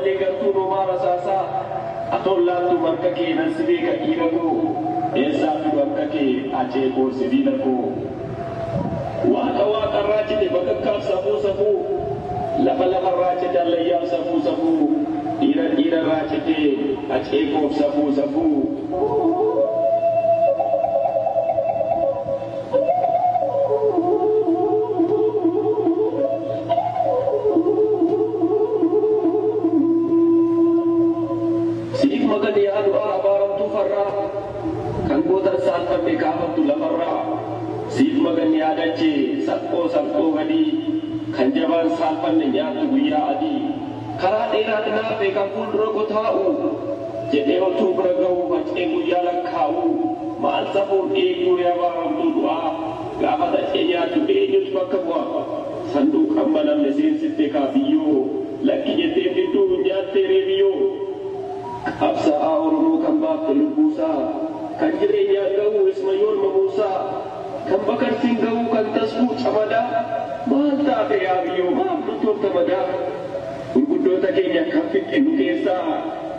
malee gartuu noomaa rasaasaa atoon laattu marka kee nan si beeka dhiira koo eessaa fidu akka kee ajeekoo sibiila koo waaqa waaqarraachite bakakkaaf safuu safuu lafa lafarraachite allayyaaf safuu safuu dhiira dhiira raachite ajeekoof safuu safuu siif magani yaadache salphoo gadi kan jabaan saalfanne nyaatu guyyaa adii karaa dheeraati naafee kan fuuldura kotaa'u jedhee otuu bira ga'u facee guyyaa lakkaa'u maal safuun eegduu abaaramtuu du'aa gaafa tacee nyaatu eenyutu bakka bu'a sanduuqan banamne seensitte kaabiyyoo lakki jettee fidduu nyaattee reebiyyoo qabsaa'aa Oromoo kan baafte lubbuusaa kan jireenyaa ga'u Ismayool Mamuusaa kan bakarsiin ga'uu kan tasbuu camadaa maal taate yaabiyyoo maaf nutoofta madaa gurguddoota keenya kan fixxe nu keessaa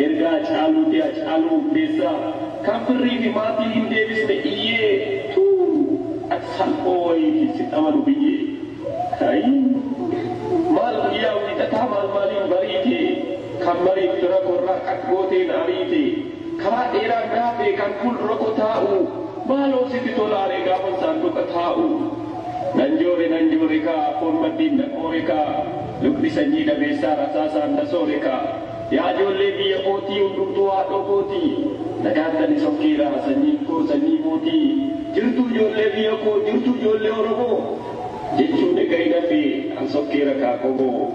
ergaa caaluuti caaluu keessaa kan firrii fi maatii hin deebisne iyyee tuu ati salphoo wayii si amanu biyyee maal guyyaa wiixataa maal maaliin bariite kan mariif fira korraa qaqqooteen ariite karaa dheeraa gaafee kan fuuldura kotaa'u maaloo sitti tolaare gaafa saanduqa taa'u nanjoore kaa foon maddiin naqoore kaa lukni sanyii dhabeessaa rasaasaan nasoore kaa yaa ijoollee biyya kootii hundumtuu haadhoo kootii nagaatani sokkeera sanyiin koo sanyii mootii jirtu ijoollee biyya koo jirtu ijoollee Oromoo jechuun egaa hidhafee an sokkeera kaa qomoo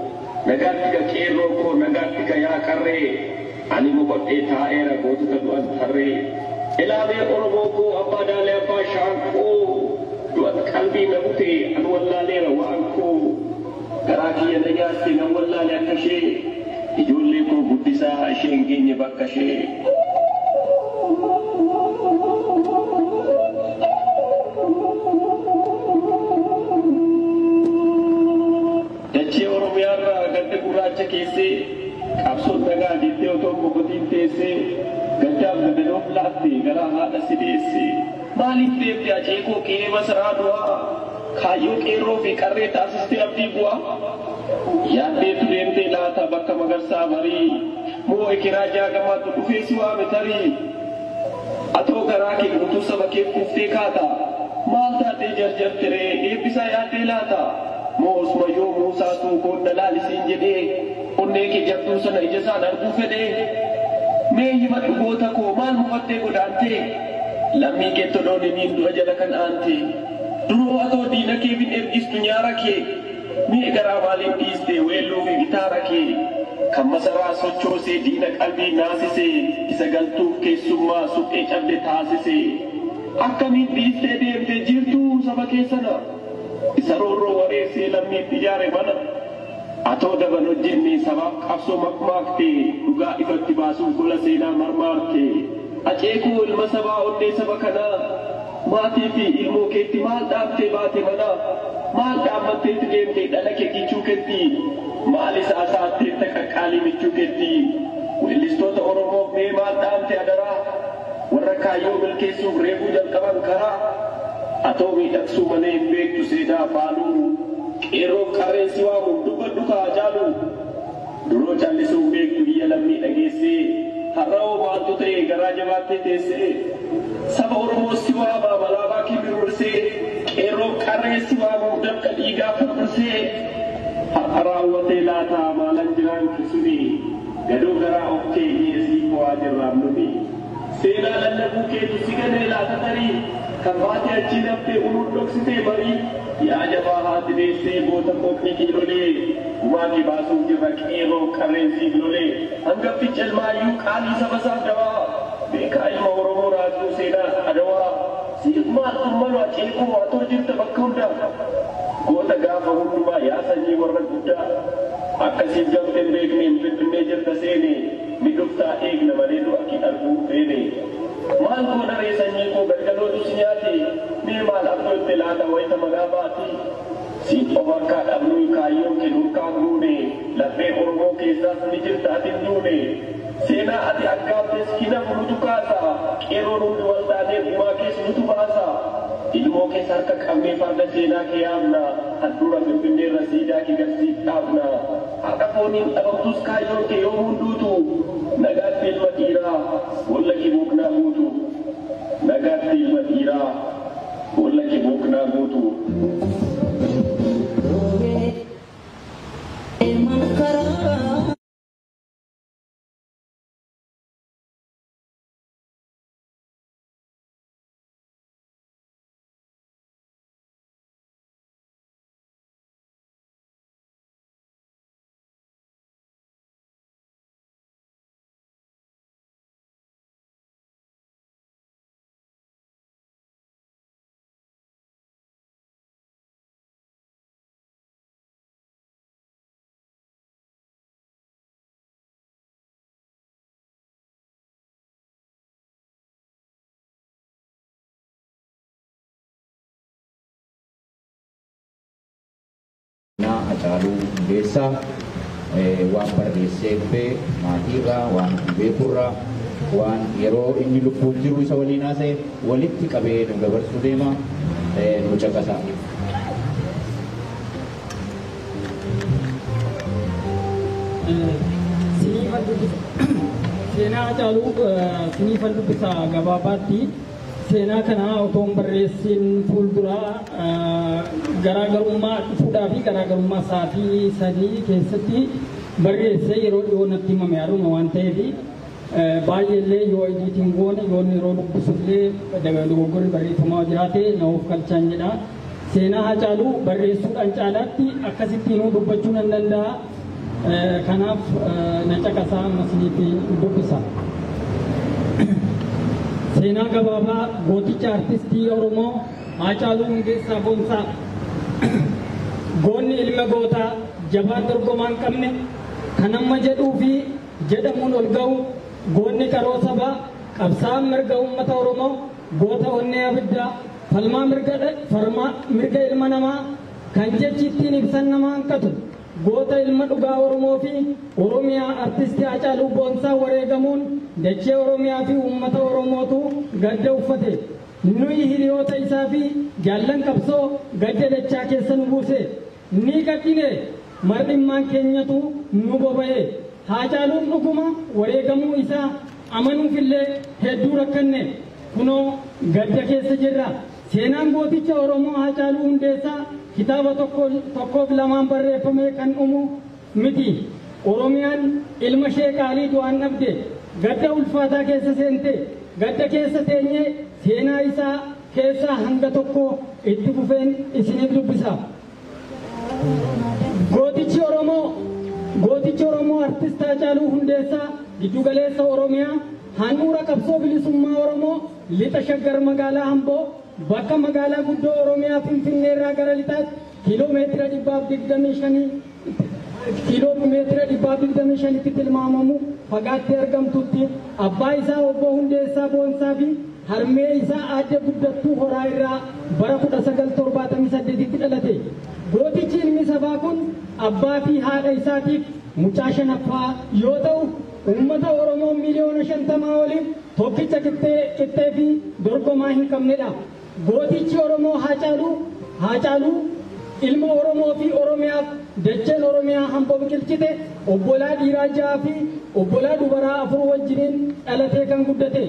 nagaatti ka qeerroo koo nagaatti ka yaa qarree ani boqodhee taa'eera gootota du'an tarree ilaamee Oromoo koo abbaa daalee abbaa shaanqoo du'at qalbii na butee an wallaaleera waan koo garaa kiyya na nyaatte nan wallaale akka ishee ijoollee koo guddisaa isheen geenye bakka ishee dachee Oromiyaarraa gadda gurraacha keessee qabsoon nagaa jettee otoo boqotiin teessee gaddaaf gadaloof laatte garaa haadha si deesse maaliif deemte ajeekoo qe'ee masaraa du'aa kaayyoo qeerroo fi qarree taasistee abdii bu'aa yaaddeetu deemtee laata bakka magarsaa barii moo ekeraa jaagamaatu dhufee si waame tarii atoo garaa kee guutuu saba kee kuuftee kaata maal taatee jarjartiree eebbisaa yaaddee laata moo Ismayool Muusaatu koonna laalisiin jedhee onnee kee jabduu sana ija isaan arguu fedhee mee himadhu goota koo maal mufattee godaantee lammii kee todooniniin dura jala kan aante duroo atoo diina kee fin ergistu nyaara kee mee garaa maaliif dhiiste weelluu fi gitaara kee kan masaraa sochoosee diina qalbii naasisee isa galtuuf keessummaa suphee cabde taasisee akkamiin dhiistee deemte jirtuu saba keessana isa roorroo wareessee lammiitti ijaare mana atoo daban hojjenne sabaaf qabsoo makmaaktee dhugaa ifatti baasuuf gola seenaa marmaartee ajeekoo ilma sabaa onnee saba kanaa maatii fi ilmoo keetti maal dhaabtee baate manaa maal dhaabbatteetti deemtee dhala kee gichuu keetti maal isaa saatteetta qaqqaalii michuu keetti weellistoota Oromoof mee maal dhaamte adaraa warra kaayyoo milkeessuuf reebuu jalqaban karaa atoo miidhagsuu malee hin beektu seenaa faaluu qeerroo qarreensi waamuun dubbadhu kaa jaalu duroo callisuun beektu biyya lammii dhageessee har'aoo maaltu ta'e garaa jabaattee teessee saba Oromoo si waamaa malaabaa kee birursee qeerroo qarreensi waamuuf dabqa dhiigaa furdursee har'a raawwatee laataa maalan jiraan kisuni gadoo garaa of keenyee siif waa jirraam nuni seenaa lallabuu keetu si ganee laata tarii kan baate achi naftee unuun dhoksitee barii yaa jabaa haati deessee goota qophii kiilolee gumaatii baasuuf jirra qeerroo qarreensiif lolee hangafficha ilmaayyuu qaalii saba isaaf dawaa beekaa ilma Oromoo raajuu seenaa adawaa siif maaltu malu ajeekoo atoo jirta bakka hundaa goota gaafa hundumaa yaa sanyii warra guddaa akkasiif gamteen beekneen finfinnee jirta seene midhuftaa eegna malee du'a kee arguu feene maal goona ree sanyii koo galgalootu si nyaate mee maal abdoo itti laata wayita magaa baati siin of harkaa dhabnuu kaayyoo kee nurkaa guune laphee Oromoo keessaas ni jirta ati duune seenaa ati akkaabdes hina nutu kaasa qeerroo nuti wal taanee gumaa keessa nutu baasa ilmoo keessa harka qabnee farda seenaa kee yaamna handhuura finfinneerra siidaa kee garsiif dhaabna haadha fooniin dhabamtus kaayyoon kee yoo hunduutu nagaatti ilma dhiiraa bolla kee booknaa guutu nagaatti ilma dhiiraa bolla kee booknaa guutu. Haacaaluu Hundeessaa waan barreesseeffe maatiirraa waan beekurraa waan yeroo inni lubbuun jiru isa waliin haasa'e walitti qabee nu dabarsuu deema nu caqasaa. Seenaa Haacaaluu siniifan dubbisa gabaabaatti. Seenaa kana otoo hin barreessin fuulduraa garaagarummaa dhufuudhaa fi garaagarummaa sa'aatii sadii keessatti barreessee yeroo dhiyoo natti himame haruma waan ta'eef baay'eellee yoo ediitiin goone yoo yeroo dubbisullee dogoggorri barreeffamaa jiraate na of galchaan jedha. Seenaa Haacaaluu barreessuudhaan caalaatti akkasittiin dubbachuu nan danda'a. Kanaaf na caqasaa ammasiniif dubbisa. Seenaa gabaabaa gooticha artistii Oromoo Haacaaluu Hundeessaa Boonsaa. Goonni ilma gootaa jabaa dorgomaan qabne kan amma jedhuu fi jedhamuun ol ga'u goonni qaroo sabaa qabsaa'aan mirga uummata Oromoo goota onnee abiddaa falmaa mirga ilma namaa kan jechi ittiin ibsan nama hanqatu goota ilma dhugaa Oromoo fi Oromiyaa artistii Haacaaluu Boonsaa wareegamuun dachee Oromiyaa fi uummata Oromootu gadda uffate. Nuyi hiriyoota isaa fi jaallan qabsoo gadda dachaa keessa nu buuse. Ni gadhine mar'immaan keenyatu nu boba'e. Haacaaluun dhuguma wareegamuu isaa amanuufillee hedduu rakkanne. Kunoo gadda keessa jirra. Seenaan gooticha Oromoo Haacaaluu Hundeessaa kitaaba tokkoof lamaan barreeffame kan dhumu miti. Oromiyaan ilma ishee qaalii du'aan dhabde. Gadda ulfaataa keessa seente. Gadda keessa teenyee seenaa isaa keessaa hanga tokko itti fufeen isiniif dubbisa. Gootichi Oromoo artist Haacaaluu Hundeessaa giddugaleessa Oromiyaa handhuura qabsoo bilisummaa Oromoo lixa shaggar magaalaa Amboo bakka magaalaa guddoo Oromiyaa Finfinneerraa gara lixaatti kiiloomeetira 125tti tilmaamamu fagaattee argamtutti abbaa isaa obbo Hundeessaa Boonsaa fi harmee isaa aadde guddattuu horaa irraa bara 1978tti dhalate. Gootichi ilmi sabaa kun abbaa fi haadha isaatiif mucaa shanaffaa yoo ta'u uummata Oromoo miliyoona 50 oliif tokkicha qixxee fi dorgomaa hin qabnedha. Gootichi Oromoo Haacaaluu ilma Oromoo fi Oromiyaaf dacheen Oromiyaa hamboo biqilchite obbolaa dhiiraa 6 fi obbolaa dubaraa 4 wajjiniin dhalatee kan guddate.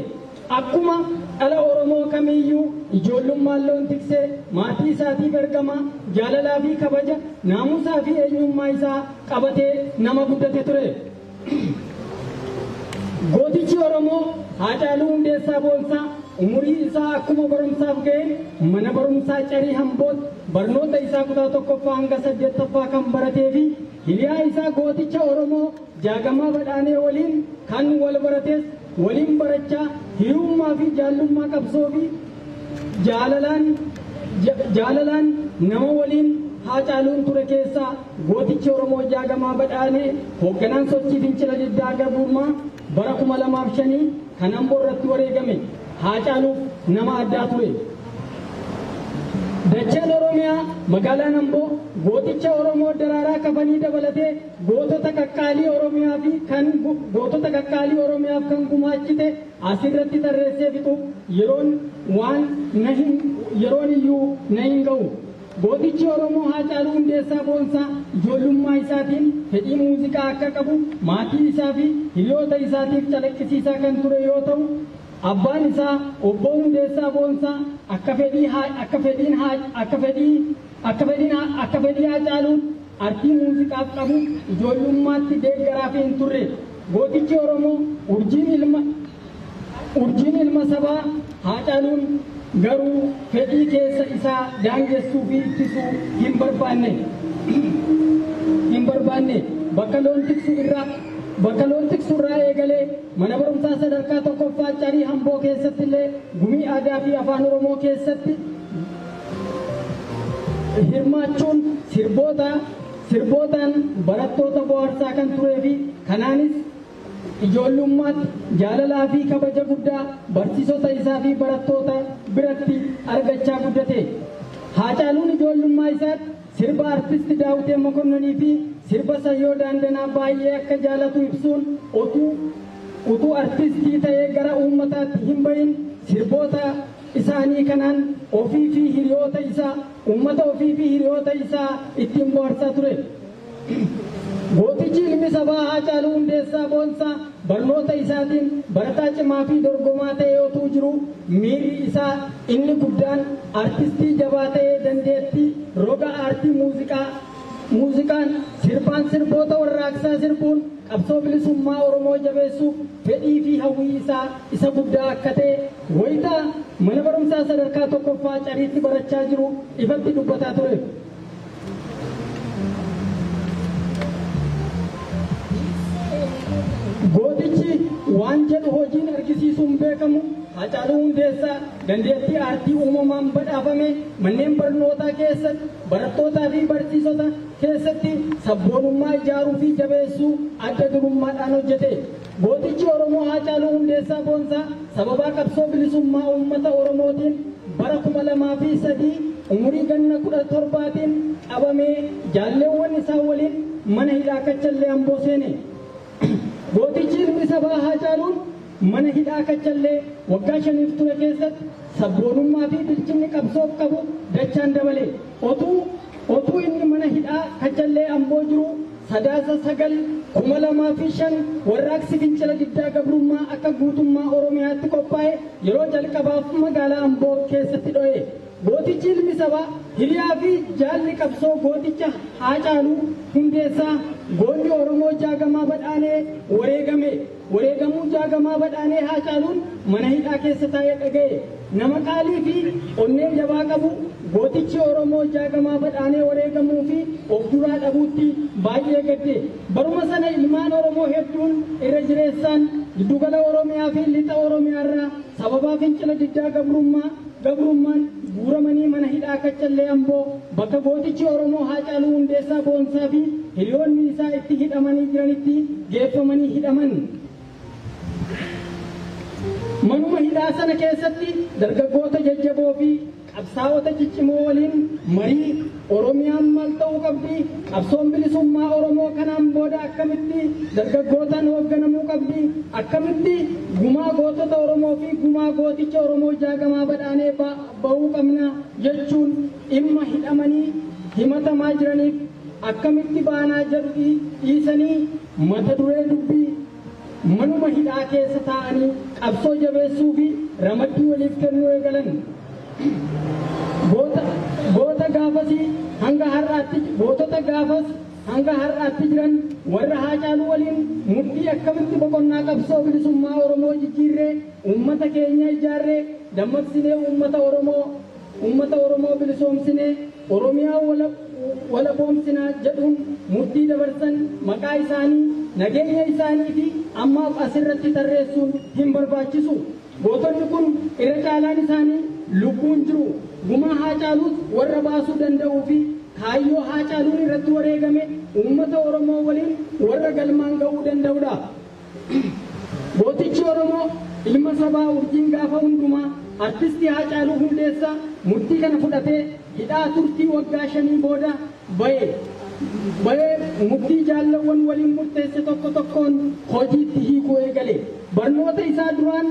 Akkuma dhala Oromoo kamiyyuu ijoollummaan loon tiksee maatii isaatiif ergama jaalalaa fi kabaja naamusaa fi eenyummaa isaa qabatee nama guddate ture. Gootichi Oromoo Haacaaluu Hundeessaa Boonsaa umurii isaa akkuma barumsaaf ga'e mana barumsaa Carii Hamboot barnoota isaa kutaa 1ffaa hanga 8ffaa kan baratee fi hiriyaa isaa gooticha Oromoo Jaagamaa Badhaanee waliin kan wal barates waliin barachaa hiriyummaa fi jaallummaa qabsoo fi jaalalaan nama waliin Haacaaluun ture keessaa gootichi Oromoo Jaagamaa Badhaanee hoogganaan sochii fincila diddaa gabrummaa bara 2005 kan Amboo irratti wareegame. Haacaaluuf nama addaa ture. Dacheen Oromiyaa magaalaan Amboo gooticha Oromoo daraaraa kafanii dabalatee gootota qaqqaalii Oromiyaa fi kan gootota qaqqaalii Oromiyaaf kan gumaachite asirratti tarreessee fixuuf yeroon iyyuu na hin ga'u. Gootichi Oromoo Haacaaluu Hundeessaa Boonsaa ijoollummaa isaatiin fedhii muuziqaa akka qabu maatii isaa fi hiriyoota isaatiif calaqqisiisaa kan ture yoo ta'u, abbaan isaa obbo Hundeessaa Boonsaa akka fedhii Haacaaluun artii muuziqaaf qabu ijoollummaatti deeggaraa hin turre. Gootichi Oromoo urjiin ilma sabaa Haacaaluun garuu fedhii keessa isaa daangessuu fi ittisuu hin barbaanne bakka loon tiksu irraa eegalee mana barumsaa sadarkaa tokkoffaa Carii Hamboo keessatti illee gumii aadaa fi afaan Oromoo keessatti hirmaachuun sirbootaan barattoota bohaarsaa kan turee fi kanaanis ijoollummaatti jaalalaa fi kabaja guddaa barsiisota isaa fi barattoota biratti argachaa guddate. Haacaaluun ijoollummaa isaatti sirba artisti Daawitee Mokonnonii fi sirba Sayyoo Daandanaa baay'ee akka jaalatu ibsuun utuu artistii ta'ee gara uummataatti hin bahin sirboota isaanii kanaan ofii fi hiriyoota isaa ittiin bohaarsaa ture. Gootichi ilmi sabaa Haacaaluu Hundeessaa Boonsaa barnoota isaatiin barataa cimaa fi dorgomaa ta'ee otuu jiru miirri isaa inni guddaan artistii jabaa ta'ee dandeettii roga aartii muuziqaan sirboota warraaqsaa sirbuun qabsoo bilisummaa Oromoo jabeessuuf fedhii fi hawwii isaa isa guddaa akka ta'e wayitaa mana barumsaa sadarkaa tokkoffaa Cariitti barachaa jiru ifatti dubbataa ture. Gootichi waan jedhu hojiin argisiisuun beekamu Haacaaluu Hundeessaa dandeettii aartii uumamaan badhaafame manneen barnootaa keessatti barattootaa fi barsiisota keessatti sabboonummaa ijaaruu fi jabeessuu adda durummaadhaan hojjete. Gootichi Oromoo Haacaaluu Hundeessaa Boonsaa sababaa qabsoo bilisummaa uummata Oromootiin bara 2003 umurii ganna 17tiin qabamee jaalleewwan isaa waliin mana hidhaa Kachallee Amboo seene. Gootichi ilmi sabaa Haacaaluun mana hidhaa Kachallee waggaa 5 ture keessatti sabboonummaa fi bilchinni qabsoof qabu dachaan dabale. Otuu inni mana hidhaa Kachallee Amboo jiru Sadaasa 9/2005 warraaqsi fincila diddaa gabrummaa akka guutummaa Oromiyaatti qophaa'e yeroo jalqabaaf magaalaa Amboo keessatti dho'e. Gootichi ilmi sabaa hiriyaa fi jaalli qabsoo gooticha Haacaaluu Hundeessaa goonni Oromoo jaagamaa badhaanee wareegamuu jaagamaa badhaanee Haacaaluun mana hidhaa keessa taa'ee dhaga'e. Nama qaalii fi onnee jabaa qabu gootichi Oromoo jaagamaa badhaanee wareegamuu fi of duraa dhabuutti baay'ee gadde. Baruma sana ilmaan Oromoo hedduun irra jireessaan giddugala Oromiyaa fi lixa Oromiyaarraa sababaa fincila diddaa gabrummaan guuramanii mana hidhaa Kachallee Amboo bakka gootichi Oromoo Haacaaluu Hundeessaa Boonsaa fi hiriyoonni isaa itti hidhamanii jiranitti geeffamanii hidhaman. Manuma hidhaa sana keessatti dargaggoota jajjaboo fi qabsaa'ota ciccimoo waliin marii Oromiyaan maal ta'uu qabdi, qabsoon bilisummaa Oromoo kanaan booda akkamitti dargaggootaan hoogganamuu qabdi, akkamitti gumaa gootota Oromoo fi gumaa gooticha Oromoo jaagamaa badhaanee bahuu qabna jechuun dhimma hidhamanii himatamaa jiraniif akkamitti baanaa jedhu dhiisanii mata duree dubbii manuma hidhaa keessa taa'anii qabsoo jabeessuu fi ramaddii waliif kennuu eegalan. Gootota gaafas hanga har'aatti jiran warra Haacaaluu waliin murtii akkamitti boqonnaa qabsoo bilisummaa Oromoo jijjiirree uummata keenya ijaarree dammaqsinee uummata Oromoo bilisoomsinee Oromiyaa walaboomsinaa jedhuun murtii dabarsan maqaa isaanii nageenya isaanii fi ammaaf asirratti tarreessuun hin barbaachisu. Gootonni kun irra caalaan isaanii lubbuun jiru. Gumaa Haacaaluus warra baasuu danda'uu fi kaayyoo Haacaaluun irratti wareegame uummata Oromoo waliin warra galmaan ga'uu danda'udha. Gootichi Oromoo ilma sabaa urjiin gaafa hundumaa artistii Haacaaluu Hundeessaa murtii kana fudhatee hidhaa turtii waggaa 5 booda bahee murtii jaallawwan waliin murteesse tokko tokkoon hojiitti hiikuu eegale. Barnoota isaa duraan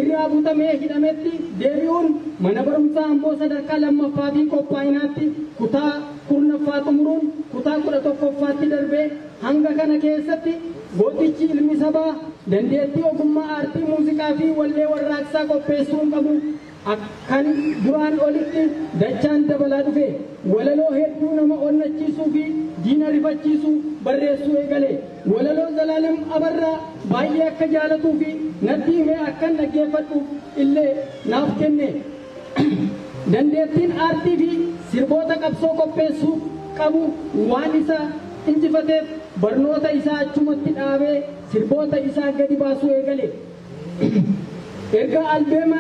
irraa butamee hidhametti deebi'uun mana barumsaa Amboo sadarkaa 2ffaa fi qophaa'inaatti kutaa 10ffaa xumuruun kutaa 11ffaatti darbee hanga kana keessatti gootichi ilmi sabaa dandeettii ogummaa aartii muuziqaa fi wallee warraaqsaa qopheessuun qabu akkan duraan olitti dachaan dabalaa dhufe. Walaloo hedduu nama onnachiisuu fi diina rifachiisuu barreessuu eegale. Walaloo Zalaalam Abarraa baay'ee akka jaalatuu fi natti himee akkan dhaggeeffadhuuf illee naaf kenne. Dandeettiin aartii fi sirboota qabsoo qopheessuu qabu waan isa injifateef barnoota isaa achumatti dhaabee sirboota isaa gadi baasuu eegale. Erga albeema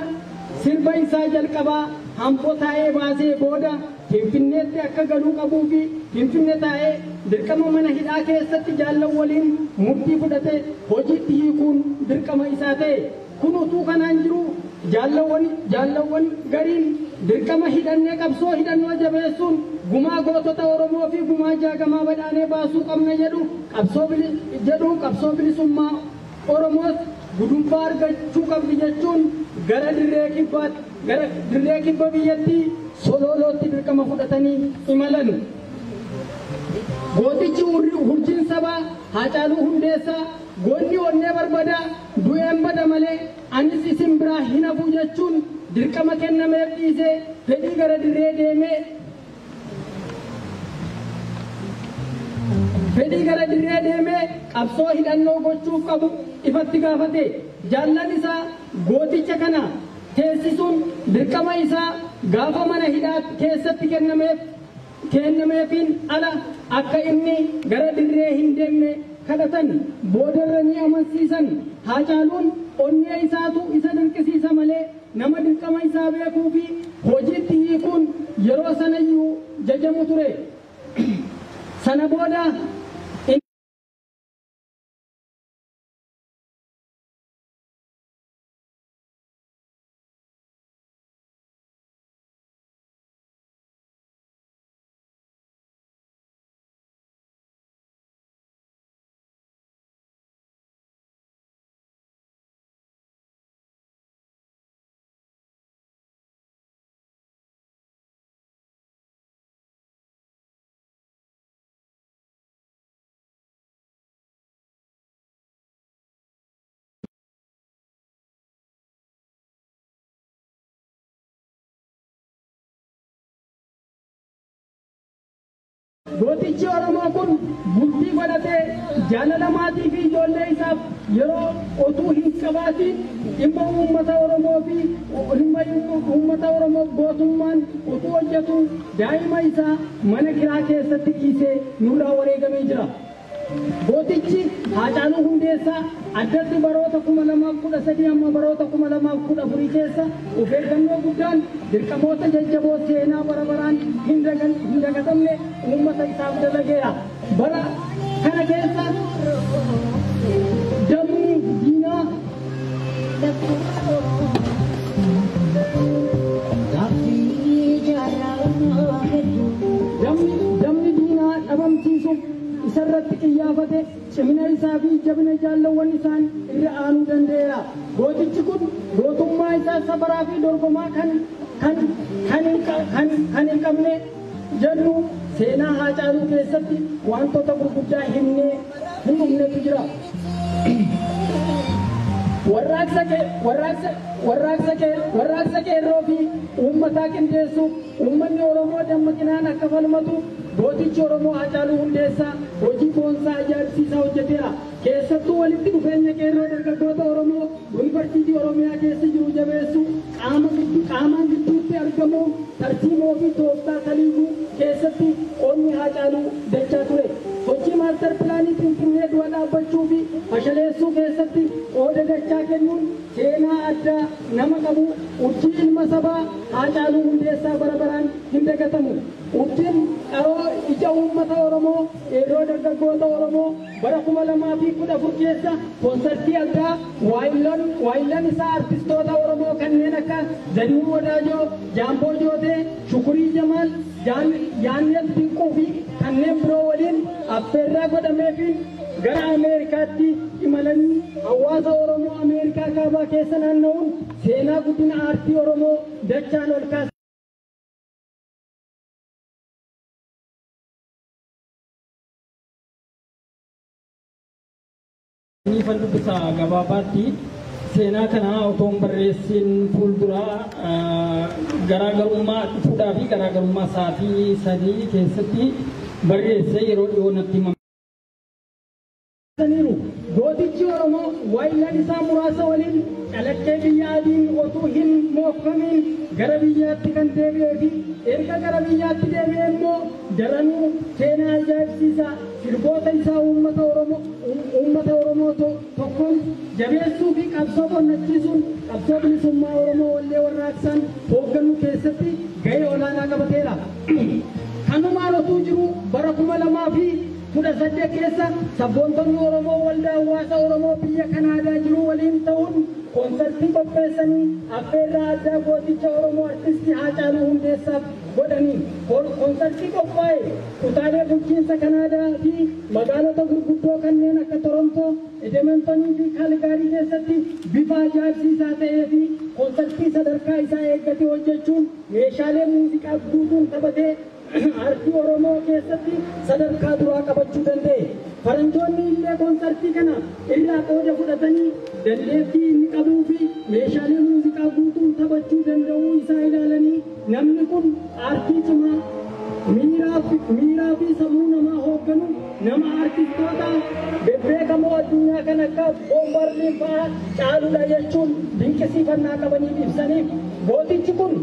sirba isaa jalqabaa hamboo taa'ee baasee booda Finfinneetti akka galuu qabuu fi Finfinnee taa'ee dirqama mana hidhaa keessatti jaallan waliin murtii fudhatee hojiitti hiikuun dirqama isaa ta'e. Kun utuu kanaan jiru jaalawwan gariin dirqama hidhannee qabsoo hidhannoo jabeessuun gumaa gootota Oromoo fi gumaa jaagamaa badhaanee baasuu qabna jedhu qabsoo bilisummaa Oromoos gudunfaa argachuu qabdi jechuun gara dirree kibba biyyattii Sololootti dirqama fudhatanii imalan. Gootichi hurjiin sabaa Haacaaluu Hundeessaa goonni onnee barbadaa du'een bada malee anis isin biraa hin hafu jechuun dirqama kennameef dhiisee fedhii gara dirree deemee qabsoo hidhannoo gochuuf qabu ifatti gaafate. Jaallan isaa gooticha kana teessisuun dirqama isaa gaafa mana hidhaa keessatti kennameefiin ala akka inni gara dirree hin deemne kadhatan boodarra ni amansiisan. Haacaaluun onnee isaatu isa dirqisiisa malee nama dirqama isaa beekuu fi hojiitti hiikuun yeroo sanayyuu jajamu ture. Sana booda gootichi Oromoo kun bultii godhatee jaalala maatii fi ijoollee isaaf yeroo otuu hin qabaatiin dhimma uummata Oromoo fi uummata Oromoo gootummaan otuu hojjetu daa'ima isaa mana kiraa keessatti dhiisee nurraa wareegamee jira. Gootichi Haacaaluu Hundeessaa addatti baroota 2013 amma baroota 2014 keessa of eeggannoo guddaan dirqamoota jajjaboo seenaa bara baraan hin dagatamne uummata isaaf dalageera. Bara kana keessa dammi diinaa dhabamsiisuuf isarratti qiyyaafate cimina isaa fi jabina jaallawwan isaan irra aanuu danda'eera. Gootichi kun gootummaa isaa safaraa fi dorgomaa kan hin qabne jennu seenaa Haacaaluu keessatti wantoota gurguddaa hin dhumnetu jira. Warraaqsa qeerroo fi uummataa qindeessuuf uummanni Oromoo dammaqinaan akka falmatu gootichi Oromoo Haacaaluu Hundeessaa hojii boonsaa ajaa'ibsiisaa hojjeteera. Keessattuu walitti dhufeenya qeerroo dargaggoota Oromoo yuunivarsiitii Oromiyaa keessa jiru jabeessuu qaamaan gidduutti argamuun tartiiboo fi tooftaa saliiguu keessatti qoonni Haacaaluu dachaa ture. Hojii maastar pilaanii Finfinnee dura dhaabbachuu fi fashaleessuu keessatti qooda dachaa kennuun seenaa addaa nama qabu urjii ilma sabaa Haacaaluu Hundeessaa bara baraan hin dagatamu. urjiin dharoo ija uummata Oromoo yeroo dargaggoota Oromoo bara 2014 keessa koonsartii addaa waayillan isaa artistoota Oromoo kanneen akka Zarihuun Wadaajoo, Jaamboo Jootee, Shukurii Jamaal, Yaannet Dinquu fi kanneen biroo waliin affeerraa godhameefiin gara Ameerikaatti imalanii hawaasa Oromoo Ameerikaa kaabaa keessa naanna'uun seenaa guddina aartii Oromoo dachaan ol kaasa. Fal'uusa gabaabaatti seenaa kana otoon barreessin fuulduraa garaagarummaa dhufuudhaa fi garaagarummaa sa'aatii 3 keessatti barreessee yeroo dhiyoonatti gootichi Oromoo waayillan isaa muraasa waliin calaqqee biyya adiin otuu hin moofamiin gara biyyaatti kan deebi'ee fi erga gara biyyaatti deebi'ee immoo daranuu seenaa ajaa'ibsiisaa sirboota isaa uummata Oromoo tokkoon jabeessuu fi qabsoo qonnachiisuun qabsoo bilisummaa Oromoo wallee warraaqsaan hoogganuu keessatti gahee olaanaa qabateera. Kanumaan otuu jiru bara 2018 keessa sabboontonni Oromoo waldaa hawaasa Oromoo biyya Kanaadaa jiru waliin ta'uun koonsartii qopheessanii affeerraa addaa gooticha Oromoo artistii Haacaaluu Hundeessaaf godhanii koonsartii qophaa'e kutaalee bulchiinsa Kanaadaa fi magaalota gurguddoo kanneen akka Torontoo, Edmontonii fi Kaalgaarii keessatti bifa ajaa'ibsiisaa ta'ee fi koonsartii sadarkaa isaa eeggate hojjechuun meeshaalee muuziqaa guutuun taphatee aartii Oromoo keessatti sadarkaa duraa qabachuu danda'e. Faranjoonni illee koonsartii kana irraa qooda fudhatanii dandeettii inni qabuu fi meeshaalee muuziqaa guutuun taphachuu danda'uu isaa ilaalanii namni kun aartii cimaa miiraa fi sammuu namaa hoogganu nama aartistoota bebbeekamoo addunyaa kan akka Bob Marley fa'aa caaludha jechuun dinqisiifannaa qabaniif ibsaniif gootichi kun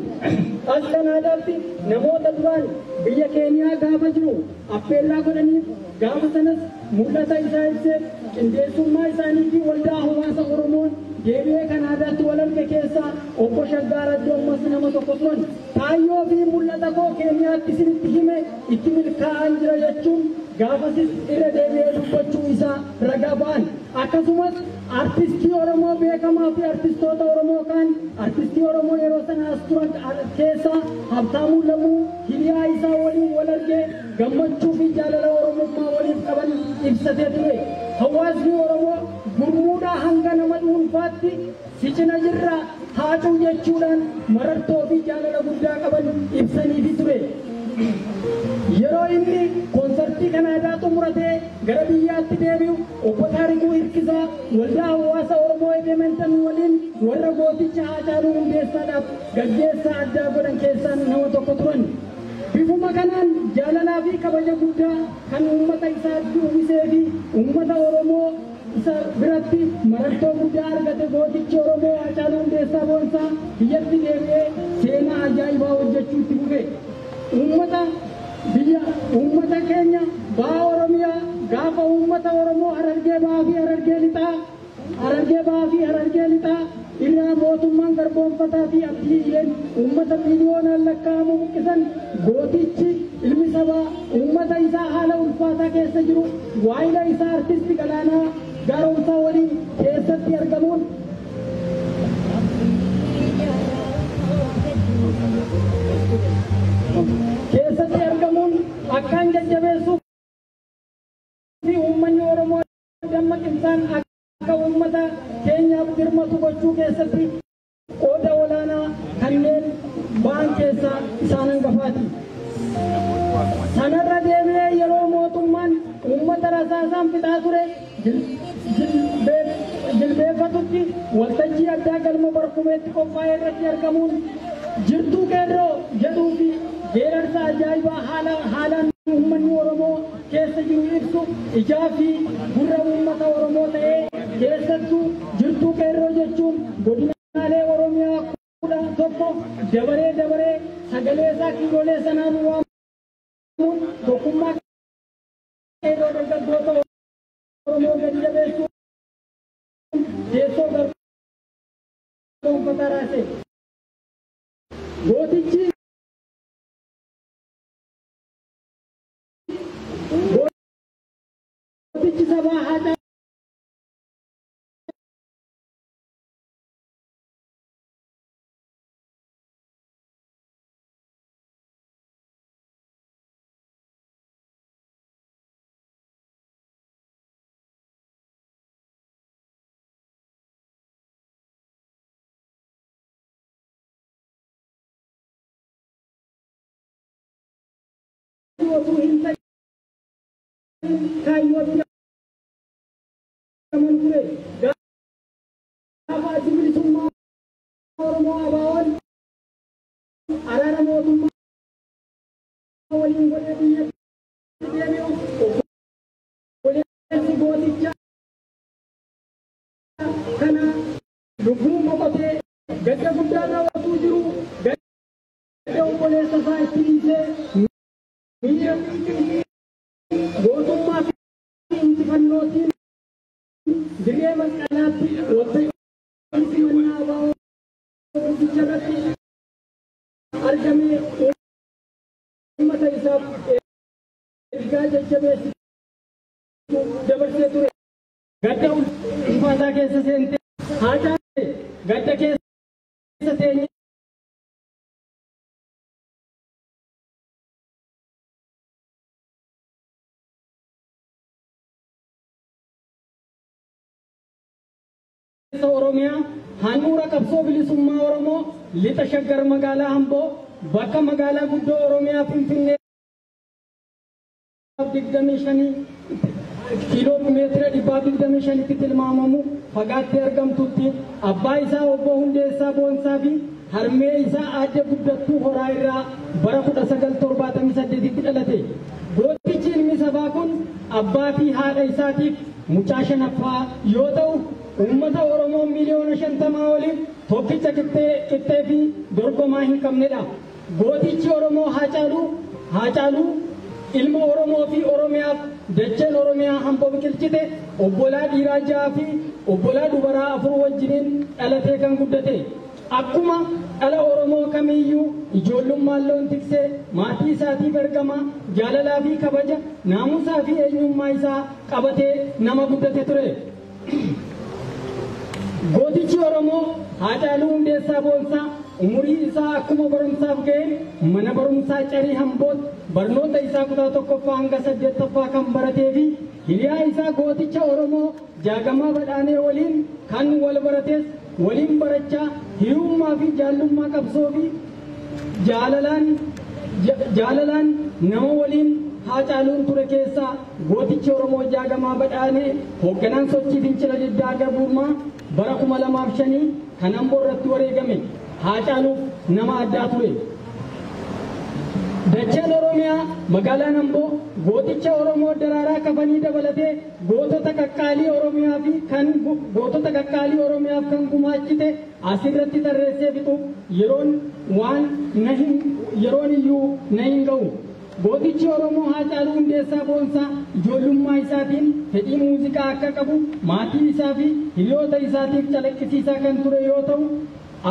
as Kanaadaatti namoota duraan biyya Keeniyaa gaafa jiru affeerraa godhaniif gaafa sanas mul'ata isaa ibseef qindeessummaa isaanii fi waldaa hawaasa Oromoon deebi'ee Kanaadaatti wal arge keessaa obbo Shaggaa Raddoo ammas nama tokko turan kaayyoo fi mul'ata koo Keeniyaatti isinitti hime itti milkaa'an jira jechuun gaafasis irra deebi'ee dubbachuu isaa ragaa ba'an. Akkasumas artistii Oromoo beekamaa fi artistoota Oromoo kaan artistii Oromoo yeroo sana as turan keessaa Habtaamuu Lamuu hiriyaa isaa waliin wal argee gammachuu fi jaalala Oromummaa waliif qaban ibsatee ture. Hawaasni Oromoo gurmuudhaa hanga nama dhuunfaatti si cina jirra haacuu jechuudhaan marartoo fi jaalala guddaa qaban ibsaniifi ture. Yeroo inni koonsartii Kanaadaa xumuratee gara biyyaatti deebi'u obbo Taarikuu Hirkisaa waldaa hawaasa Oromoo Edmonton waliin warra gooticha Haacaaluu Hundeessaadhaaf gaggeessaa addaa godhan keessaa nama tokko turan. Bifuma kanaan jaalalaa fi kabaja guddaa kan uummata isaatti uwwisee fi uummata Oromoo isa biratti marartoo guddaa argate gootichi Oromoo Haacaaluu Hundeessaa Boonsaa biyyatti deebi'ee seenaa ajaa'ibaa hojjechuutti fufe. Uummata keenya baha Oromiyaa gaafa uummata Oromoo Harargee Bahaa fi Harargee Lixaa irraa mootummaan garboonfataa fi abdiileen uummata miliyoonaan lakkaa'amu buqqisan gootichi ilmi sabaa uummata isaa haala ulfaataa keessa jiru waayila isaa artisti Galaanaa Gaaromsaa waliin keessatti argamuun akkaan jajjabeessuuf fi uummanni Oromoo dammaqinaan akka uummata keenyaaf dirmatu gochuu keessatti qooda olaanaa kanneen ba'an keessaa isaan hangafaati. Sanarra deebi'ee yeroo mootummaan uummata rasaasaan fixaa ture jilbeeffatutti waltajjii addaa galma Barkumeetti qophaa'e irratti argamuun jirtuu qeerroo jedhuu fi geerarsa ajaa'ibaa haalaan uummanni Oromoo keessa jiru ibsu ijaa fi gurra uummata Oromoo ta'ee keessattuu jirtuu qeerroo jechuun godinaalee Oromiyaa 11 dabaree sagalee isaa kiilolee sanaan waamuun tokkummaa qeerroo dargaggoota Oromoo gadi jabeessuun teessoo garboonfataa raase. Gootichi gootichi sabaa Haacaaluu kaayyooti amanture gaafa bilisummaa Oromoo abaawoon araara mootummaa waliin godhee biyya deemee obboleessi gooticha kana lubbuu boqotee gadda guddaa raawwatuu jiru gadda obboleessa isaa itti dhiisee miira gootummaa fi injifannootiin dirree masqalaatti waltajjii simannaa abaawoo guddicha irratti argamee uummata isaaf ergaa jajjabeessituu dabarsee ture. Gadda ulfaataa keessa seentee Haacaaluu gadda keessa teenye Oromiyaa handhuura qabsoo bilisummaa Oromoo lixa shaggar magaalaa Amboo bakka magaalaa guddoo Oromiyaa Finfinnee 25 kiiloomeetira 25 tti tilmaamamu fagaattee argamtutti abbaa isaa obbo Hundeessaa Boonsaa fi harmee isaa aadde guddattuu horaa irraa bara 1978 tti dhalate. Gootichi ilmi sabaa kun abbaa fi haadha isaatiif mucaa shanaffaa yoo ta'u ummata Oromoo miliyoona 50 oliif tokkicha qixxee fi dorgomaa hin qabnedha. Gootichi Oromoo Haacaaluu ilma Oromoo fi Oromiyaaf dacheen Oromiyaa hamboo biqilchite obbolaa dhiiraa 6 fi obbolaa dubaraa 4 wajjiniin dhalatee kan guddate. Akkuma dhala Oromoo kamiyyuu ijoollummaan loon tiksee maatii isaatiif ergama jaalalaa fi kabaja naamusaa fi eenyummaa isaa qabatee nama guddate ture. Gootichi Oromoo Haacaaluu Hundeessaa Boonsaa umurii isaa akkuma barumsaaf ga'e mana barumsaa Carii Hamboot barnoota isaa kutaa 1ffaa hanga 8ffaa kan baratee fi hiriyaa isaa gooticha Oromoo Jaagamaa Badhaanee waliin kan wal barates waliin barachaa hiriyummaa fi jaallummaa qabsoo fi jaalalaan nama waliin Haacaaluun ture keessaa gootichi Oromoo Jaagamaa Badhaanee hoogganaan sochii fincila diddaa gabrummaa bara 2005 kan Amboo irratti wareegame Haacaaluuf nama addaa ture. Dacheen Oromiyaa magaalaan Amboo gooticha Oromoo daraaraa kafanii dabalatee gootota qaqqaalii Oromiyaaf kan gumaachite asirratti tarreessee fixuuf yeroon iyyuu na hin ga'u. Gootichi Oromoo Haacaaluu Hundeessaa Boonsaa ijoollummaa isaatiin fedhii muuziqaa akka qabu maatii isaa fi hiriyoota isaatiif calaqqisiisaa kan ture yoo ta'u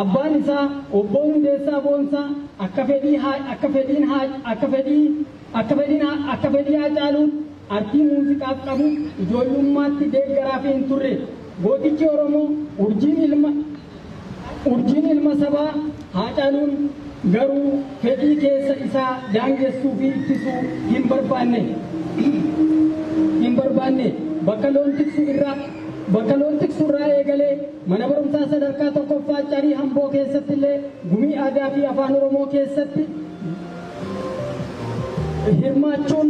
abbaan isaa obbo Hundeessaa Boonsaa akka fedhii Haacaaluun artii muuziqaaf qabu ijoollummaatti deeggaraa fi hin turre. Gootichi Oromoo urjiin ilma sabaa Haacaaluun garuu fedhii keessa isaa daangessuu fi ittisuu hin barbaanne bakka loon tiksu irraa eegalee mana barumsaa sadarkaa 1ffaa Carii Hamboo keessatti illee gumii aadaa fi afaan Oromoo keessatti hirmaachuun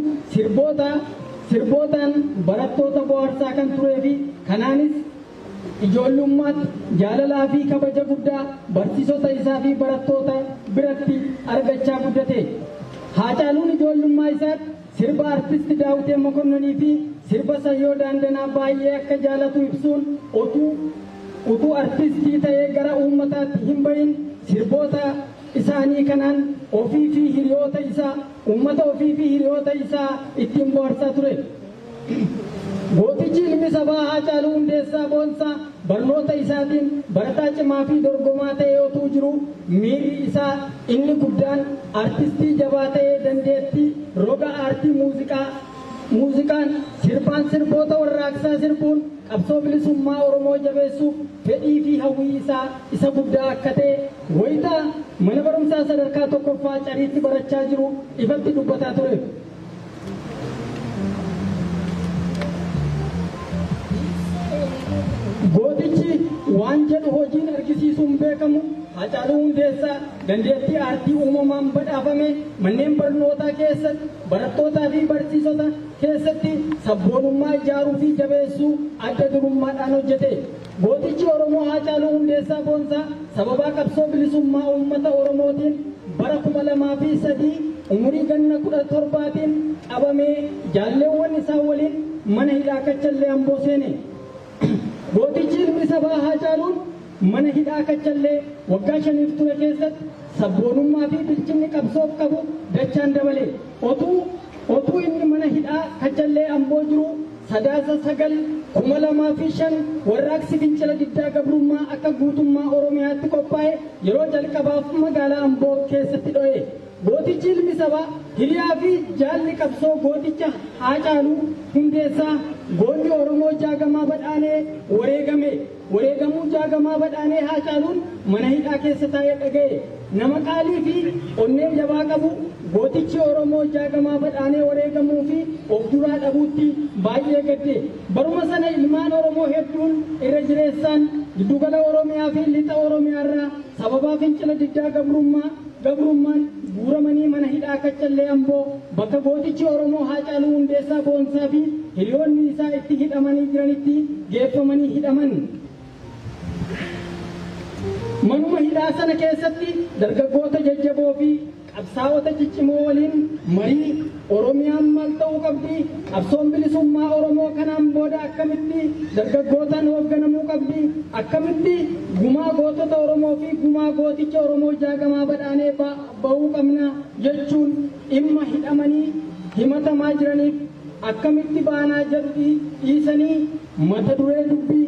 sirbootaan barattoota bohaarsaa kan turee fi kanaanis ijoollummaatti jaalalaa fi kabaja guddaa barsiisota isaa fi barattoota biratti argachaa guddate. Haacaaluun ijoollummaa isaatti sirba artisti Daawitee Mokonnonii fi sirba Sayyoo Daandanaa baay'ee akka jaalatu ibsuun utuu artistii ta'ee gara uummataatti hin bahin sirboota isaanii kanaan uummata ofii fi hiriyoota isaa ittiin bohaarsaa ture. Gootichi ilmi sabaa Haacaaluu Hundeessaa Boonsaa barnoota isaatiin barataa cimaa fi dorgomaa ta'ee otuu jiru miirri isaa inni guddaan artistii jabaa ta'ee dandeettii roga aartii muuziqaa muuziqaan sirbaan sirboota warraaqsaa sirbuun qabsoo bilisummaa Oromoo jabeessuuf fedhii fi hawwii isaa isa guddaa akka ta'e wayitaa mana barumsaa sadarkaa tokkoffaa Cariitti barachaa jiru ifatti dubbataa ture. Gootichi waan jedhu hojiin argisiisuun beekamu Haacaaluu Hundeessaa dandeettii aartii uumamaan badhaafame manneen barnootaa keessatti barattootaa fi barsiisota keessatti sabboonummaa ijaaruu fi jabeessuu adda durummaadhaan hojjete. Gootichi Oromoo Haacaaluu Hundeessaa Boonsaa sababaa qabsoo bilisummaa uummata Oromootiin bara 2003 umurii ganna 17tiin qabamee jaalleewwan isaa waliin mana hidhaa Kachallee Amboo seene. Gootichi ilmi sabaa Haacaaluun mana hidhaa Kachallee waggaa 5 ture keessatti sabboonummaa fi bilchinni qabsoof qabu dachaan dabale. Otuu inni mana hidhaa Kachallee Amboo jiru Sadaasa 9/2005 warraaqsi fincila diddaa gabrummaa akka guutummaa Oromiyaatti qophaa'e yeroo jalqabaaf magaalaa Amboo keessatti dho'e. Gootichi ilmi sabaa hiriyaa fi jaalli qabsoo gooticha Haacaaluu Hundeessaa goonni Oromoo jaagamaa badhaanee wareegamuu jaagamaa badhaanee Haacaaluun mana hidhaa keessa taa'ee dhaga'e. Nama qaalii fi onnee jabaa qabu gootichi Oromoo jaagamaa badhaanee wareegamuu fi of duraa dhabuutti baay'ee gadde. Baruma sana ilmaan Oromoo hedduun irra jireessaan giddugala Oromiyaa fi lixa Oromiyaarraa sababaa fincila diddaa gabrummaan guuramanii mana hidhaa Kachallee Amboo bakka gootichi Oromoo Haacaaluu Hundeessaa Boonsaa fi hiriyoonni isaa itti hidhamanii jiranitti geeffamanii hidhaman. Manuma hidhaa sana keessatti dargaggoota jajjaboo fi qabsaa'ota ciccimoo waliin marii Oromiyaan maal ta'uu qabdi, qabsoon bilisummaa Oromoo kanaan booda akkamitti dargaggootaan hoogganamuu qabdi, akkamitti gumaa gootota Oromoo fi gumaa gooticha Oromoo jaagamaa badhaanee bahuu qabna jechuun dhimma hidhamanii himatamaa jiraniif akkamitti baanaa jedhu dhiisanii mata duree dubbii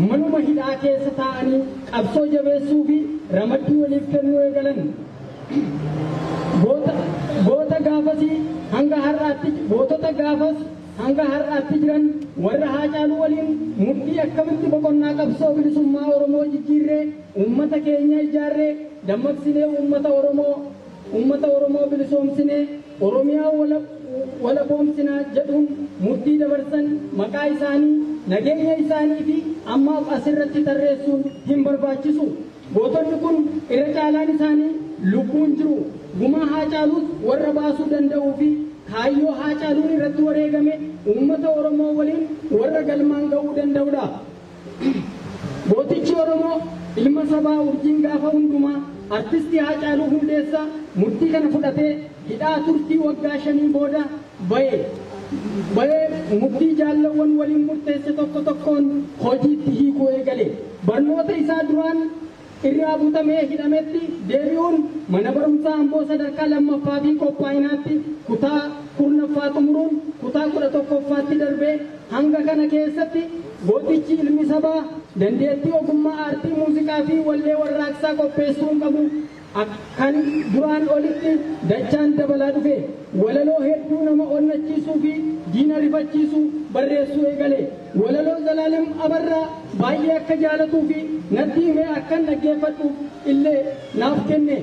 manuma hidhaa keessa taa'anii qabsoo jabeessuu fi ramaddii waliif kennuu eegalan. Gootota gaafas hanga har'aatti jiran warra Haacaaluu waliin murtii akkamitti boqonnaa qabsoo bilisummaa Oromoo jijjiirree uummata keenya ijaarree dammaqsinee uummata Oromoo bilisoomsinee Oromiyaa walaboomsinaa jedhuun murtii dabarsan maqaa isaanii nageenya isaanii fi ammaaf asirratti tarreessuun hin barbaachisu. Gootonni kun irra caalaan isaanii lubbuun jiru. Gumaa Haacaaluus warra baasuu danda'uu fi kaayyoo Haacaaluun irratti wareegame uummata Oromoo waliin warra galmaan ga'uu danda'udha. Gootichi Oromoo ilma sabaa urjiin gaafa hundumaa artistii Haacaaluu Hundeessaa murtii kana fudhatee hidhaa turtii waggaa 5 booda bahee murtii jaallawwan waliin murteesse tokko tokkoon hojiitti hiikuu eegale. Barnoota isaa duraan irraa butamee hidhametti deebi'uun mana barumsaa Amboo sadarkaa 2ffaa fi qophaa'inaatti kutaa 10ffaa xumuruun kutaa 11ffaatti darbee hanga kana keessatti gootichi ilmi sabaa dandeettii ogummaa aartii muuziqaa fi wallee warraaqsaa qopheessuu qabu akkan duraan olitti dachaan dabalaa dhufe. Walaloo hedduu nama onnachiisuu fi diina rifachiisuu barreessuu eegale. Walaloo Zalaalam Abarraa baay'ee akka jaalatuu fi natti himee akkan dhaggeeffadhuuf illee naaf kenne.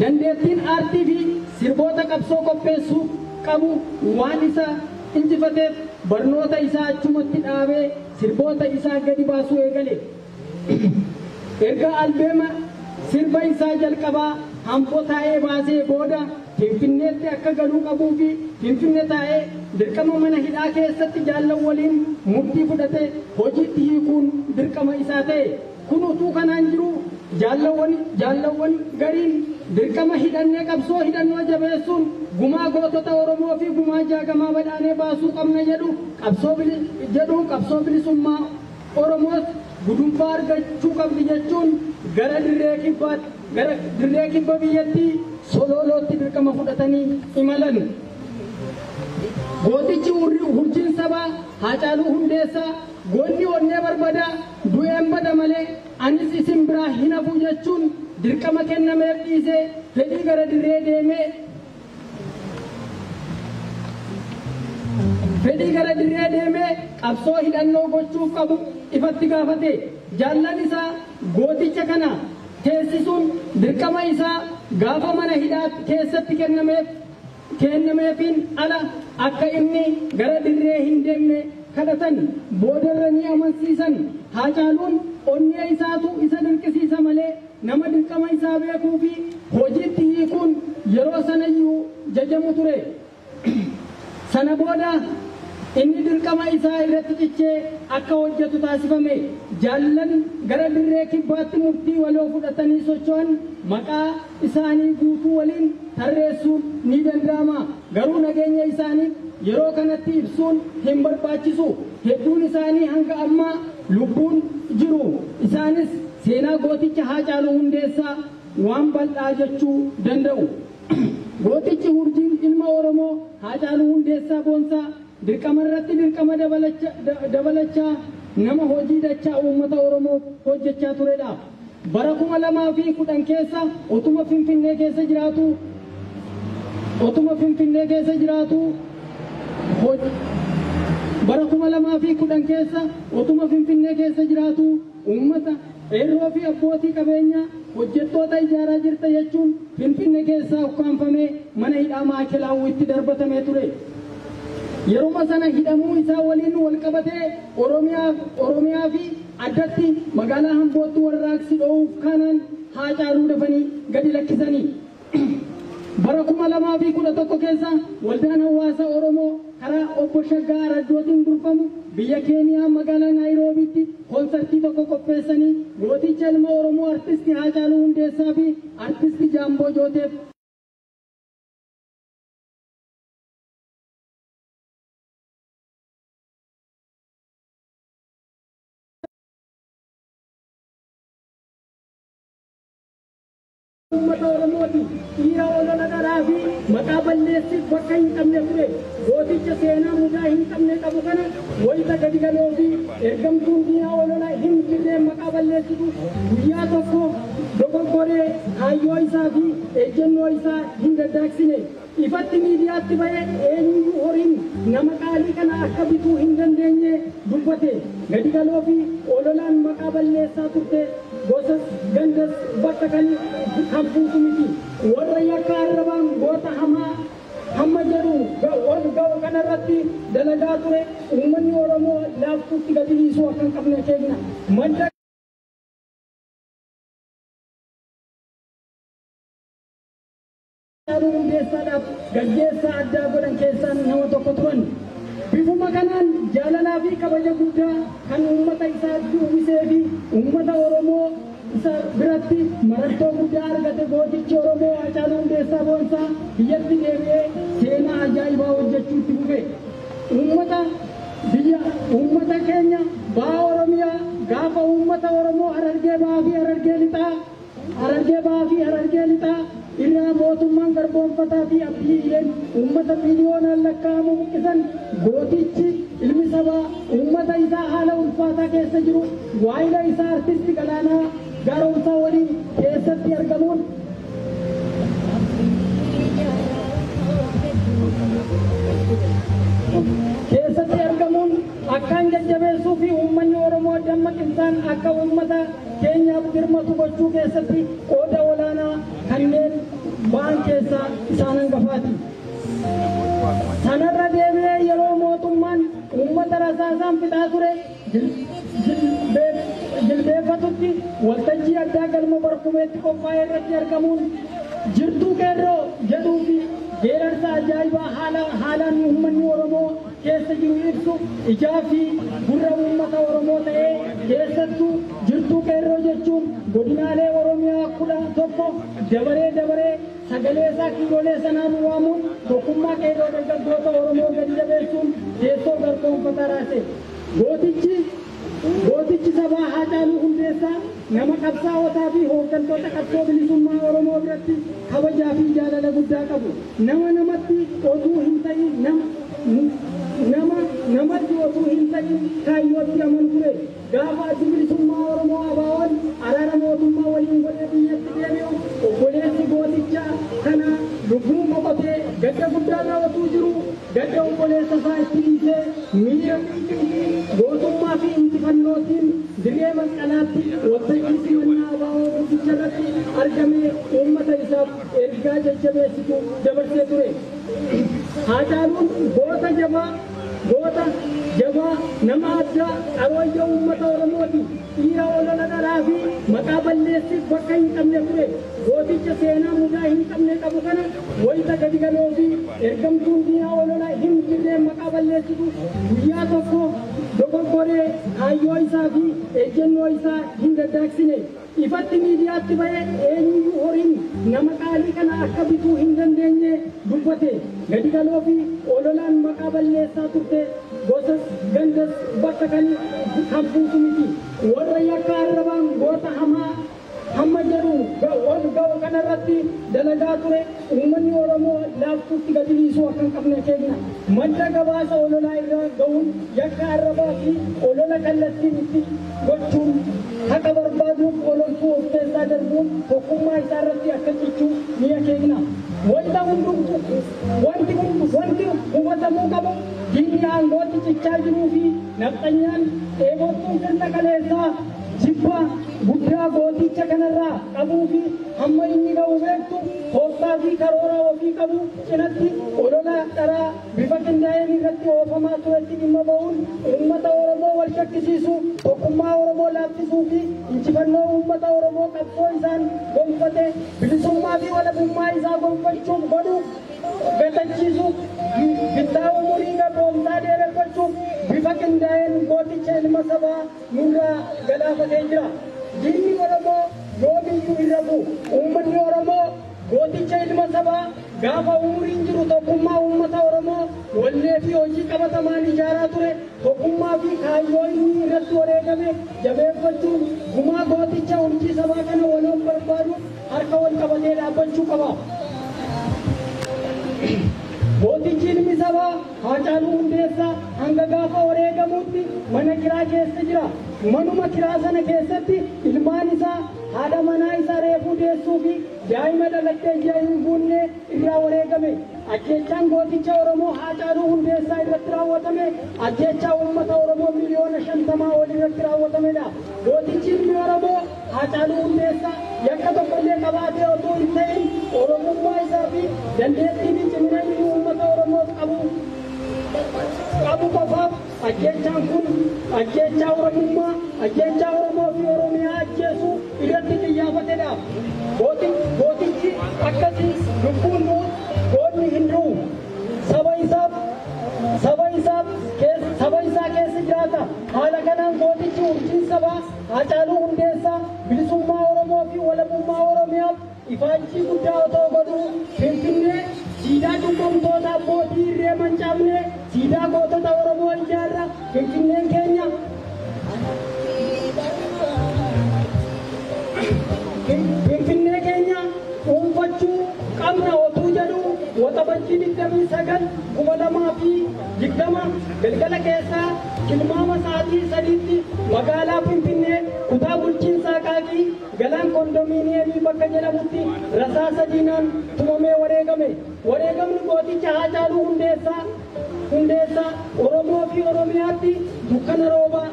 Dandeettiin aartii fi sirboota qabsoo qopheessuu qabu waan isa injifateef barnoota isaa achumatti dhaabee sirboota isaa gadi baasuu eegale. Erga albeema sirba isaa jalqabaa hamboo taa'ee baasee booda Finfinneetti akka galuu qabuu fi Finfinnee taa'ee dirqama mana hidhaa keessatti jaallan waliin murtii fudhate hojiitti hiikuun dirqama isaa ta'e. Kun utuu kanaan jiru jaalawwan gariin dirqama hidhannee qabsoo hidhannoo jabeessuun gumaa gootota Oromoo fi gumaa jaagamaa badhaanee baasuu qabna jedhu qabsoo bilisummaa Oromoos gudunfaa argachuu qabdi jechuun gara dirree kibba biyyattii Sololootti dirqama fudhatanii imalan. Gootichi urjiin sabaa Haacaaluu Hundeessaa goonni onnee barbadaa du'een bada malee anis isin biraa hin hafu jechuun dirqama kennameef dhiisee fedhii gara dirree deemee fedhii gara dirree deemee qabsoo hidhannoo gochuuf qabu ifatti gaafate. Jaallan isaa gooticha kana teessisuun dirqama isaa gaafa mana hidhaa keessatti kennameefiin ala akka inni gara dirree hin deemne kadhatan boodarra ni amansiisan. Haacaaluun onnee isaatu isa dirqisiisa malee nama dirqama isaa beekuu fi hojiitti hiikuun yeroo sanayyuu jajamu ture. Sana booda inni dirqama isaa irratti cichee akka hojjetu taasifame. Jaallan gara dirree kibbaatti murtii waloo fudhatanii socho'an maqaa isaanii guutuu waliin tarreessuun ni danda'ama. Garuu nageenya isaaniif yeroo kanatti ibsuun hin barbaachisu. Hedduun isaanii hanga ammaa lubbuun jiru. Isaanis seenaa gooticha Haacaaluu Hundeessaa waan bal'aa jechuu danda'u. Gootichi Hurjiin ilma Oromoo Haacaaluu Hundeessaa Boonsaa dirqama irratti dirqama dabalachaa nama hojii dachaa uummata Oromoo hojjechaa turedha. Bara 2010 keessa utuma Finfinnee keessa jiraatu bara 2010 keessa utuma Finfinnee keessa jiraatu uummata eerroo fi abbootii qabeenyaa hojjettoota ijaaraa jirta jechuun Finfinnee keessaa ukkaanfamee mana hidhaa Maakelaawuu itti darbatamee ture. Yeroo sana hidhamuu isaa waliin wal qabatee Oromiyaa fi addatti magaalaa Hambootti warraaqsi dho'uuf kanaan Haacaaluu dafanii gadi lakkisanii. Bara 2011 keessa waldaan hawaasa Oromoo karaa obbo Shaggaa Araddootiin durfamu biyya Keeniyaa magaalaa Naayiroobiitti koonsartii tokko qopheessanii gooticha ilma Oromoo artistii Haacaaluu Hundeessaa fi artistii Jaamboo Jooteef uummata Oromooti dhiira olola dharaa fi maqaa balleessiif bakka hin qabne ture. Gooticha seenaa mudaa hin qabne qabu kana wayita gadi galoo fi ergamtuun diinaa olola hin jirreen maqaa balleessitu guyyaa tokko dogoggoree kaayyoo isaa fi ejjennoo isaa hin daddaaksine. Ifatti miidiyaatti bahee eenyuyyuu horiin nama qaalii kana akka bituu hin dandeenye dubbate. Gadi galoo fi ololaan maqaa balleessaa turte. Gosas gandas bakka kan fuutu miti. Warra yakka arrabaan goota hamma jedhu ga'u kanarratti dalagaa ture. Uummanni Oromoo laaftuutti gadi dhiisuu akka hin qabne keenya. Madda Haacaaluu Hundeessaadhaaf gaggeessaa addaa godhan keessaa nama tokko turan. Bifuma kanaan jaalalaa fi kabaja guddaa kan uummata isaatti uwwisee fi uummata Oromoo isa biratti marattoo guddaa argate gootichi Oromoo Haacaaluu Hundeessaa Boonsaa biyyatti deebi'ee seenaa ajaa'ibaa hojjechuutti fufe. Uummata keenya baha Oromiyaa gaafa uummata Oromoo Harargee bahaa fi Harargee lixaa irraa mootummaan garboonfataa fi abdiileen uummata miliyoonaan lakkaa'amu buqqisan gootichi ilmi sabaa uummata isaa haala ulfaataa keessa jiru waa'ila isaa artisti Galaanaa Gaaromsaa waliin keessatti argamuun akkaan jajjabeessuu fi uummanni Oromoo dammaqsaan akka uummata keenyaaf dirmatu gochuu keessatti qooda olaanaa kanneen ba'an keessaa isaan hangafaati. Sanarra deebi'ee yeroo mootummaan uummata rasaasaan fixaa ture jilbeeffatutti waltajjii addaa galma Barkumeetti qophaa'e irratti argamuun jirtuu qeerroo jedhuu fi geerarsa ajaa'ibaa haalaan uummanni Oromoo keessa jiru ibsu ijaa fi gurra uummata Oromoo ta'ee keessattuu jirtuu qeerroo jechuun godinaalee Oromiyaa 11 dabaree sagalee isaa kiilolee sanaan waamuun tokkummaa qeerroo dargaggoota Oromoo gadi jabeessuun teessoo garboonfataa raase. Gootichi sabaa Haacaaluu Hundeessaa nama qabsaa'otaa fi hooggantoota qabsoo bilisummaa Oromoo biratti kabajaa fi jaalala guddaa qabu. Namatti osoo hin ta'in kaayyootti amanu ture. Gaafa addi bilisummaa Oromoo ABO'n araara mootummaa waliin godhee biyyatti deebi'u obboleessi gootichaa kana lubbuun boqotee gadda guddaa raawwatuu jiru gadda obboleessa isaa itti dhiisee miira gootummaa fi injifannootiin dirree masqalaatti waltajjii simannaa abaaboo guddicha irratti argamee uummata isaaf ergaa jajjabeessitu dabarsee ture. Haacaaluun goota jabaa nama addaa qarooyyoo uummata Oromooti. Dhiira olola dharaa fi maqaa balleessiif bakka hin qabne ture. Gooticha seenaa mudaa hin qabne qabu kana wayita gadi galoo fi ergamtuun diinaa olola hin jirre maqaa balleessitu guyyaa tokko dogoggoree kaayyoo isaa fi ejjennoo isaa hin daddaaksine. Ifatti miidiyaatti ba'ee eenyuyyuu horiin nama qaalii kana akka bituu hin dandeenye dubbate. Gadi galoo fi ololaan maqaa balleessaa turte. Gosa gandas bakka kan buutu miti. Warra yakka arrabaan goota hamma jedhu ga'u kanarratti dalagaa ture. Uummanni Oromoo laaftuutti gadi dhiisuu akka hin qabne keenya. Madda gabaasa ololaa irraa ga'uun yakka arrabaa fi olola kallattiin itti gochuun haqa barbaaduuf ololtuu of keessaa darbuun tokkummaa isaa irratti akka cichuu ni akeekna. Wanti hubatamuu qabu diinni aangootti cichaa jiruu fi nafxanyaan eegottuun sirna kaleessaa jibba guddaa gooticha kanarraa qabuu fi hamma inni ga'u beektu tooftaa fi karoora ofii qabu cinatti olola dharaa bifa qindaa'een irratti oofamaa turetti dhimma ba'uun uummata Oromoo wal shakkisiisuu tokkummaa Oromoo laaffisuu fi injifannoo uummata Oromoo qabsoo isaan gonfate bilisummaa fi walabummaa isaa gonfachuuf godhuuf gatachiisuuf bittaa umurii gabroomsaa dheereffachuuf bifa qindaa'een gooticha ilma sabaa nurraa galaafatee jira. Diinni Oromoo yoomiyyuu hin rafu. Uummanni Oromoo gooticha ilma sabaa gaafa umuriin jiru tokkummaa uummata Oromoo wallee fi hojii qabatamaan ijaaraa ture. Tokkummaa fi kaayyoo inni irratti wareegame jabeeffachuun gumaa gooticha urjii sabaa kana waloon barbaaduuf harka wal qabatee dhaabbachuu qaba. Gootichi ilmi sabaa Haacaaluu Hundeessaa hanga gaafa wareegamuutti mana kiraa keessa jira. Manuma kiraa sana keessatti ilmaan isaa haadha manaa isaa reefuu deessuu fi daa'ima dhalattee ji'a hin guunne irraa wareegame. Ajjeechaan gooticha Oromoo Haacaaluu Hundeessaa irratti raawwatame ajjeechaa uummata Oromoo miliyoona 50 ol irratti raawwatamedha. Gootichi ilmi Oromoo Haacaaluu Hundeessaa yakka tokkollee qabaatee otoo hin ta'in Oromummaa isaa fi dandeettii fi cimina inni uummata Oromoof qabu qofaaf ajjeechaan kun ajjeechaa Oromummaa ajjeechaa Oromoo fi Oromiyaa ajjeesuu irratti xiyyeeffatedha. Gootichi akkasii lubbuun goonni hin du'u. Saba isaa keessa jiraata. Haala kanaan gootichi urjiin sabaa Haacaaluu Hundeessaa bilisummaa Oromoo fi walabummaa Oromiyaaf ifaajjii guddaa otoo godhuu Finfinnee siidaa cubbamtoota abbootii irree mancaafnee siidaa gootota Oromoo ijaarra Finfinneen keenya dhuunfachuu qabna otuu jedhu waxabajjii 29/2020 galgala keessaa kilmaama sa'aatii 3tti magaalaa Finfinnee kutaa bulchiinsaa Qaaqii galaan kondominiyeemii bakka jedhamutti rasaasa diinaan tumamee wareegame. Wareegamni gooticha Haacaaluu Hundeessaa Oromoo fi Oromiyaatti dukkana rooba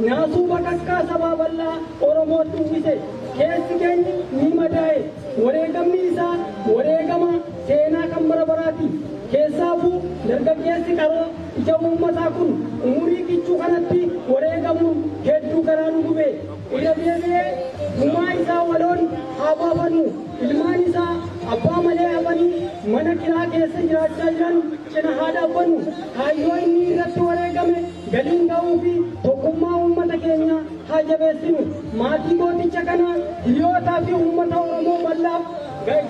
naasuu bakakkaa sabaa bal'aa Oromootti uwwise. Keessi keenya ni madaa'e. Wareegamni isaa wareegama seenaa kan bara baraati. Keessaafuu dargaggeessi qaroo ija uummataa kun umurii kichuu kanatti wareegamuun hedduu garaa nu gube. Irra deebi'ee gumaa isaa waloon haa baafannu. Ilmaan isaa abbaa malee hafanii mana kiraa keessa jiraachaa jiran cina haa dhaabbannu. Kaayyoo inni irratti wareegame galiin ga'uu fi tokkummaa uummata keenya haa jabeessinu. Maatii gooticha kanaa hiriyootaa fi uummata Oromoo bal'aaf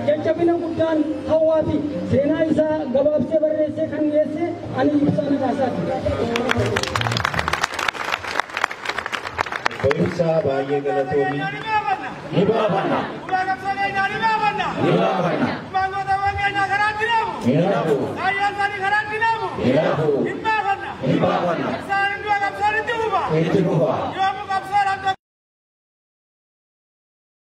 jajjabina guddaan hawwaati. Seenaa isaa gabaabsee barreessee kan dhiyeesse ani Ibsaa Nagaasaati. Boyumsa baay'ee galatoomii ni baafanna. Ni baafanna. Ni raafu. Ni raafu. Ni baafanna. Itti fufa.